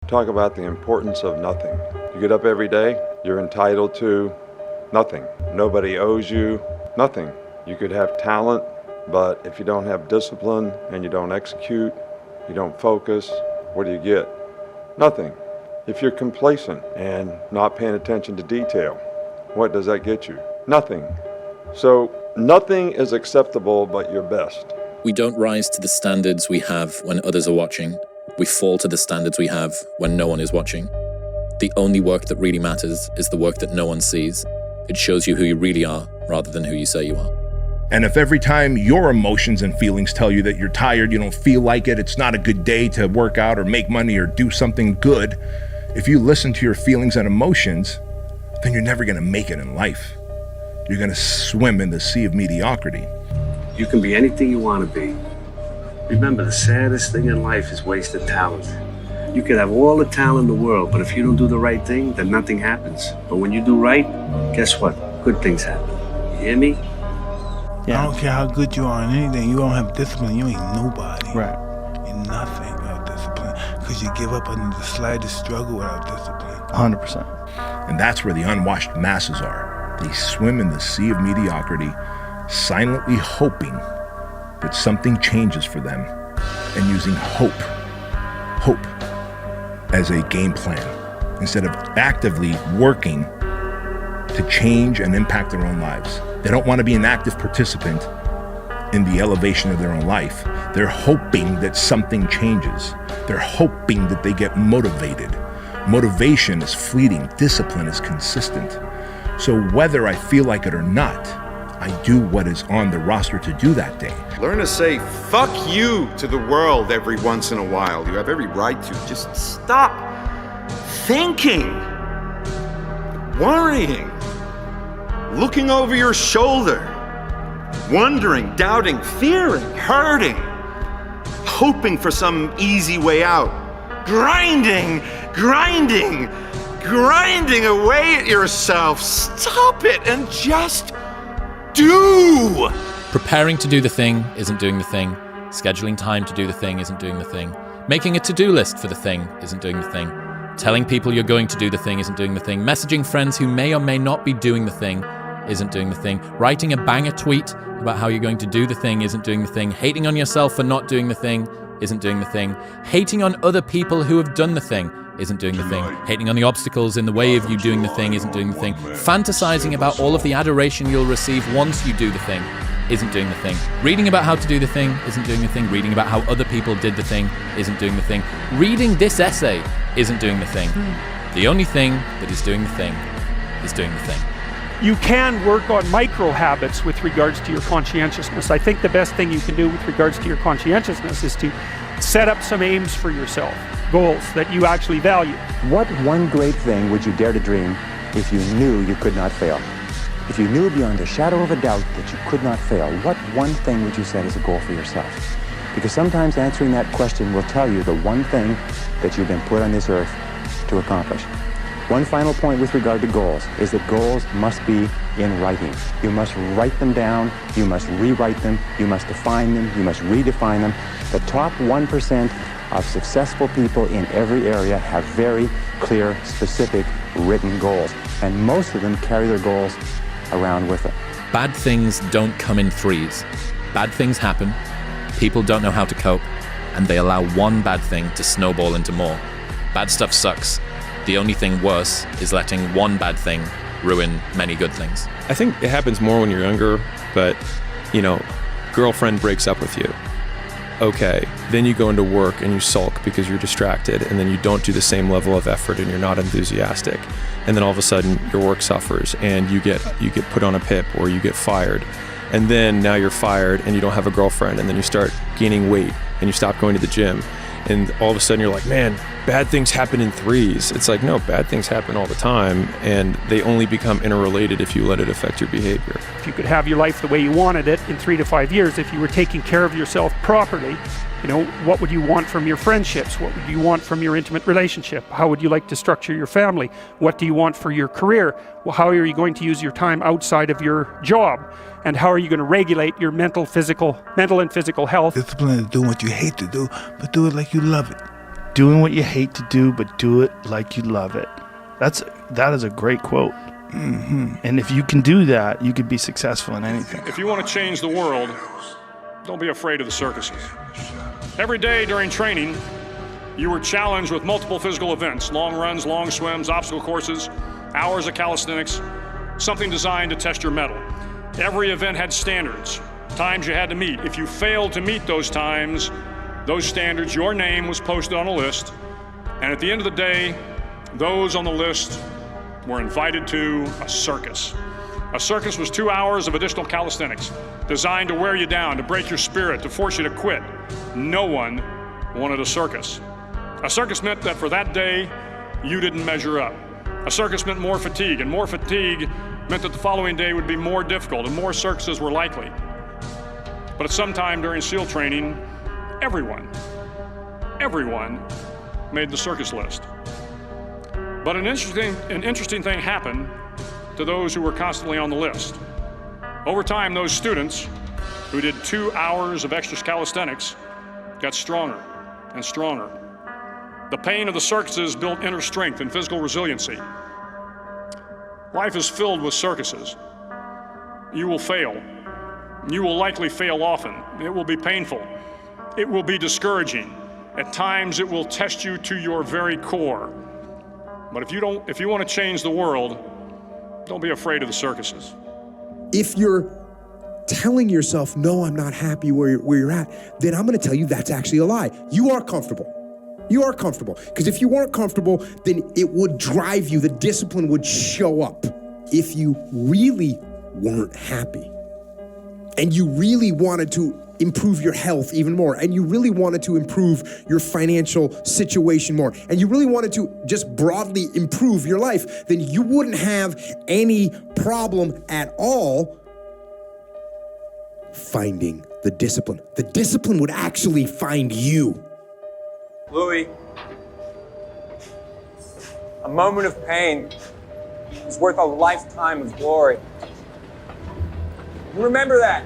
talk about the importance of nothing. You get up every day, you're entitled to nothing. Nobody owes you nothing. You could have talent, but if you don't have discipline and you don't execute, you don't focus, what do you get? Nothing. If you're complacent and not paying attention to detail, what does that get you? Nothing. So nothing is acceptable but your best. We don't rise to the standards we have when others are watching. We fall to the standards we have when no one is watching. The only work that really matters is the work that no one sees. It shows you who you really are rather than who you say you are. And if every time your emotions and feelings tell you that you're tired, you don't feel like it, it's not a good day to work out or make money or do something good, if you listen to your feelings and emotions, then you're never gonna make it in life. You're gonna swim in the sea of mediocrity. You can be anything you want to be. Remember, the saddest thing in life is wasted talent. You can have all the talent in the world, but if you don't do the right thing, then nothing happens. But when you do right, guess what? Good things happen. You hear me? Yeah. I don't care how good you are in anything. You don't have discipline, you ain't nobody. Right. You're nothing without discipline. Because you give up under the slightest struggle without discipline. 100%. And that's where the unwashed masses are. They swim in the sea of mediocrity, silently hoping that something changes for them and using hope as a game plan instead of actively working to change and impact their own lives. They don't want to be an active participant in the elevation of their own life. They're hoping that something changes. They're hoping that they get motivated. Motivation is fleeting. Discipline is consistent. So whether I feel like it or not, I do what is on the roster to do that day. Learn to say fuck you to the world every once in a while. You have every right to. Just stop thinking, worrying, looking over your shoulder, wondering, doubting, fearing, hurting, hoping for some easy way out, grinding away at yourself. Stop it and just do. Preparing to do the thing isn't doing the thing. Scheduling time to do the thing isn't doing the thing. Making a to-do list for the thing isn't doing the thing. Telling people you're going to do the thing isn't doing the thing. Messaging friends who may or may not be doing the thing isn't doing the thing. Writing a banger tweet about how you're going to do the thing isn't doing the thing. Hating on yourself for not doing the thing isn't doing the thing. Hating on other people who have done the thing isn't doing the thing. Hating on the obstacles in the way of you doing the thing isn't doing the thing. Fantasizing about all of the adoration you'll receive once you do the thing isn't doing the thing. Reading about how to do the thing isn't doing the thing. Reading about how other people did the thing isn't doing the thing. Reading this essay isn't doing the thing. The only thing that is doing the thing is doing the thing. You can work on micro habits with regards to your conscientiousness. I think the best thing you can do with regards to your conscientiousness is to set up some aims for yourself, goals that you actually value. What one great thing would you dare to dream if you knew you could not fail? If you knew beyond a shadow of a doubt that you could not fail, what one thing would you set as a goal for yourself? Because sometimes answering that question will tell you the one thing that you've been put on this earth to accomplish. One final point with regard to goals is that goals must be in writing. You must write them down, you must rewrite them, you must define them, you must redefine them. The top 1% of successful people in every area have very clear, specific, written goals. And most of them carry their goals around with them. Bad things don't come in threes. Bad things happen, people don't know how to cope, and they allow one bad thing to snowball into more. Bad stuff sucks. The only thing worse is letting one bad thing ruin many good things. I think it happens more when you're younger, but, girlfriend breaks up with you. Okay, then you go into work and you sulk because you're distracted, and then you don't do the same level of effort and you're not enthusiastic. And then all of a sudden your work suffers and you get put on a PIP or you get fired. And then now you're fired and you don't have a girlfriend, and then you start gaining weight and you stop going to the gym. And all of a sudden you're like, man, bad things happen in threes. It's like, no, bad things happen all the time, and they only become interrelated if you let it affect your behavior. If you could have your life the way you wanted it in 3 to 5 years, if you were taking care of yourself properly, what would you want from your friendships? What would you want from your intimate relationship? How would you like to structure your family? What do you want for your career? Well, how are you going to use your time outside of your job? And how are you going to regulate your mental and physical health? Discipline is doing what you hate to do, but do it like you love it. doing what you hate to do, but do it like you love it. That is a great quote. And if you can do that, you could be successful in anything. If you want to change the world, don't be afraid of the circuses. Every day during training, you were challenged with multiple physical events, long runs, long swims, obstacle courses, hours of calisthenics, something designed to test your mettle. Every event had standards, times you had to meet. If you failed to meet those times, those standards, your name was posted on a list, and at the end of the day, those on the list were invited to a circus. A circus was 2 hours of additional calisthenics, designed to wear you down, to break your spirit, to force you to quit. No one wanted a circus. A circus meant that for that day, you didn't measure up. A circus meant more fatigue, and more fatigue meant that the following day would be more difficult and more circuses were likely. But at some time during SEAL training, everyone made the circus list. But an interesting thing happened to those who were constantly on the list. Over time, those students who did 2 hours of extra calisthenics got stronger and stronger. The pain of the circuses built inner strength and physical resiliency. Life is filled with circuses. You will fail. You will likely fail often. It will be painful. It will be discouraging. At times, it will test you to your very core. But if you want to change the world, don't be afraid of the circuses. If you're telling yourself, no, I'm not happy where you're at, then I'm going to tell you that's actually a lie. You are comfortable. You are comfortable. Because if you weren't comfortable, then it would drive you. The discipline would show up. If you really weren't happy and you really wanted to improve your health even more, and you really wanted to improve your financial situation more, and you really wanted to just broadly improve your life, then you wouldn't have any problem at all finding the discipline. The discipline would actually find you. Louis, a moment of pain is worth a lifetime of glory. You remember that.